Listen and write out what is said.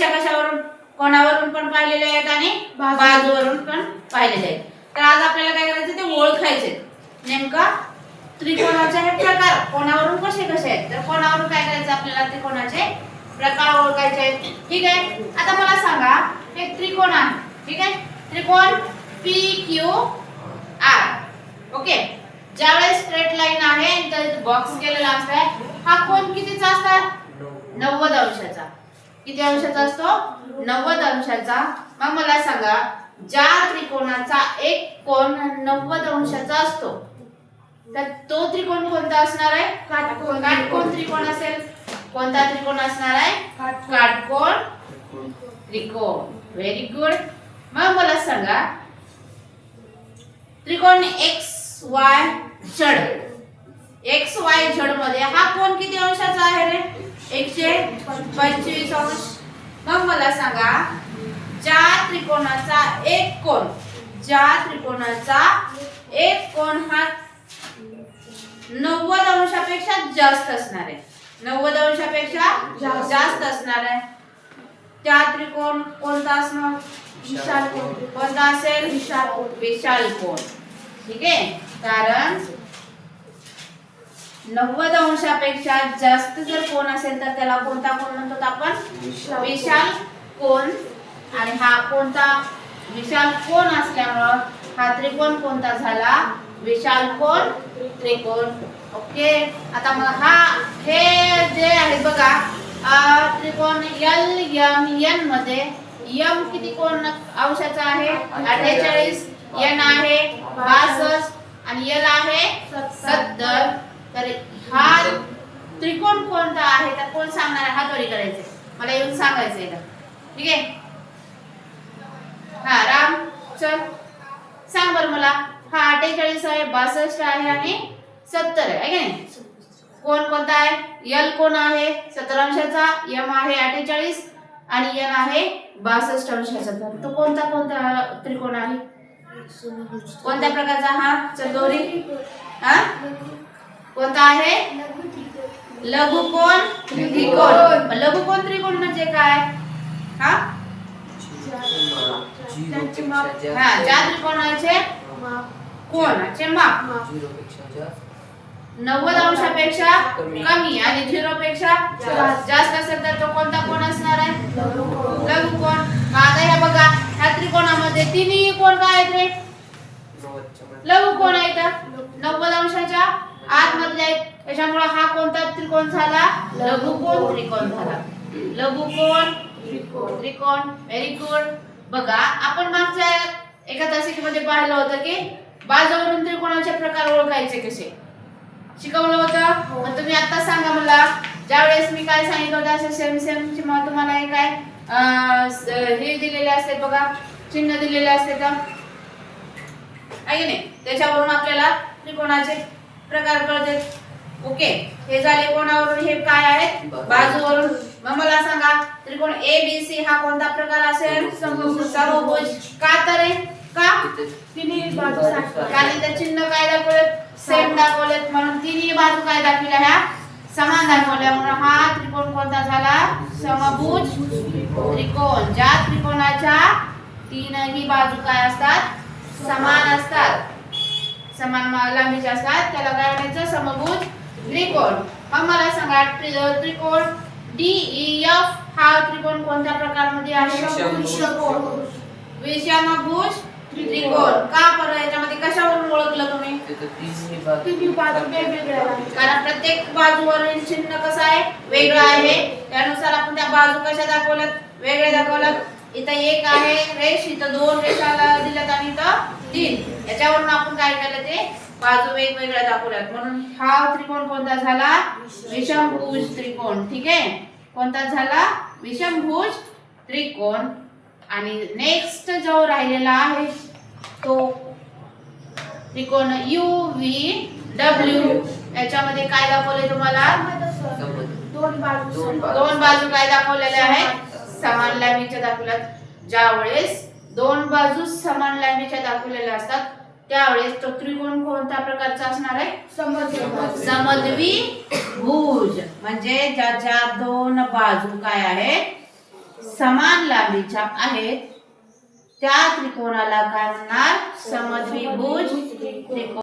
कशा कशावरून कोणावरून पण पाहिलेले आहेत आणि बाजूवरून पण पाहिलेले आहेत. तर आज आपल्याला काय करायचं ते ओळखायचे नेमका त्रिकोणाचे हे प्रकार कोणावरून कसे कसे आहेत. तर कोणावरून काय करायचं आपल्याला त्रिकोणाचे प्रकार ओळखायचे आहेत. ठीक आहे. आता मला सांगा एक त्रिकोण आहे. ठीक आहे. त्रिकोण PQR. ओके. ज्यावेळेस स्ट्रेट लाईन आहे तर बॉक्स केलेला असतो. हा कोण कितीचा असतात 90 अंशाचा. किती अंशाचा असतो 90 अंशाचा. मग मला सांगा ज्या त्रिकोणाचा एक कोण 90 अंशाचा असतो तर तो त्रिकोण कोणता असणार आहे काटकोन त्रिकोण असेल. कोणता त्रिकोण असणार आहे काटकोन त्रिकोण. Very good. मग मला सांगा त्रिकोण XYZ. XYZ मध्ये हा कोण किती अंशाचा आहे रे 125 अंश. मग मला सांगा ज्या त्रिकोणाचा एक कोण हा 90 अंशापेक्षा जास्त असणार आहे. 90 अंशापेक्षा जास्त असणार आहे. त्या त्रिकोण कोणता असणार विशाल कोण. कोणता असेल विशाल कोण. ठीक आहे. कारण 90 अंशापेक्षा जास्त जर कोण असेल तर त्याला कोणता कोण म्हणतो आपण विशाल कोण. आणि हा कोणता विशाल कोण असल्यामुळे हा त्रिकोण कोणता झाला विशाल कोण त्रिकोण. ओके. आता मग हा हे जे आहे बघा त्रिकोण LMN मध्ये M किती कोण अंशाचा आहे 48, N आहे 62 आणि L आहे 70. तर हा त्रिकोण कोणता आहे तर कोण सांगणार आहे हातवरी करायचे मला येऊन सांगायचंय का. ठीक आहे. हा राम चल सांग बरं मला. हा 48 आहे 62 आहे आणि 70 आहे की नाही. कोण कोणता आहे L कोण आहे 70 अंशाचा, M आहे 48 आणि N आहे 62 अंशाचा. तो कोणता त्रिकोण आहे कोणत्या प्रकारचा हा चंदोरी हा कोणता आहे लघुकोण त्रिकोण. लघुकोण त्रिकोण म्हणजे काय हा ज्या त्रिकोणाचे कोणाचे माप 90 अंशापेक्षा कमी आणि 0 पेक्षा जास्त असेल तर तो कोणता कोण असणार आहे लघुकोण. आता हे बघा ह्या त्रिकोणामध्ये तिन्ही कोण काय आहेत रे लघुकोण आहेत 90 अंशाच्या आतमधले आहेत. त्याच्यामुळे हा कोणता त्रिकोण झाला लघुकोण त्रिकोण झाला. लघुकोण त्रिकोण. Very good. बघा आपण मागच्या एका तासिकेमध्ये पाहिलं होतं की बाजूवरून त्रिकोणाचे प्रकार ओळखायचे कसे शिकवलं होतं. मग तुम्ही आता सांगा मला ज्यावेळेस मी काय सांगितलं होतं असं सेम तुम्हाला हे काय हे दिलेले असते बघा चिन्ह दिलेले असते तर आहे नाही. त्याच्यावरून आपल्याला त्रिकोणाचे प्रकार कळते. ओके. हे झाले कोणावरून हे काय आहेत बाजूवरून. मग मला सांगा त्रिकोण ABC हा कोणता प्रकार असेल समभुज. का तर का तिन्ही बाजू कारण ते चिन्ह काय दाखवलेत सेम दाखवलेत म्हणून तिन्ही बाजू काय दाखवल्या ह्या समान दाखवल्या म्हणून हा त्रिकोण कोणता झाला समभुज त्रिकोण. ज्या त्रिकोणाच्या तीनही बाजू काय असतात समान असतात समान लांबीचे असतात त्याला काय म्हणायचं समभुज त्रिकोण. मग मला सांगा त्रिकोण DEF हा त्रिकोण कोणत्या प्रकारमध्ये आहे विषमभुज त्रिकोण. का बरं याच्यामध्ये कशावरून ओळखलं तुम्ही तिन्ही बाजू वेगवेगळ्या कारण प्रत्येक बाजूवरील चिन्ह कसं आहे वेगळं आहे. त्यानुसार आपण त्या बाजू कशा दाखवल्यात वेगळे दाखवल्यात. इथं एक आहे रेष इथं 2 रेषा दिल्यात आणि इथं 3. याच्यावरून आपण काय केलं ते बाजू वेगवेगळ्या दाखवल्यात म्हणून हा त्रिकोण कोणता झाला विषमभुज त्रिकोण. ठीक आहे. कोणता झाला विषमभुज त्रिकोण. आणि नेक्स्ट जो राहिलेला आहे तो त्रिकोण UVW. याच्यामध्ये काय दाखवले तुम्हाला दोन बाजू काय दाखवलेल्या आहेत समान लांबीच्या दाखवल्यात. ज्यावेळेस दोन बाजू समान लांबीच्या दाखवलेल्या असतात त्यावेळेस तो त्रिकोण कोणत्या प्रकारचा असणार आहे समद्विभुज. म्हणजे ज्याच्या दोन बाजू काय आहेत समान लांबीच्या आहेत त्या त्रिकोणाला काय म्हणणार? समद्विभुज त्रिकोण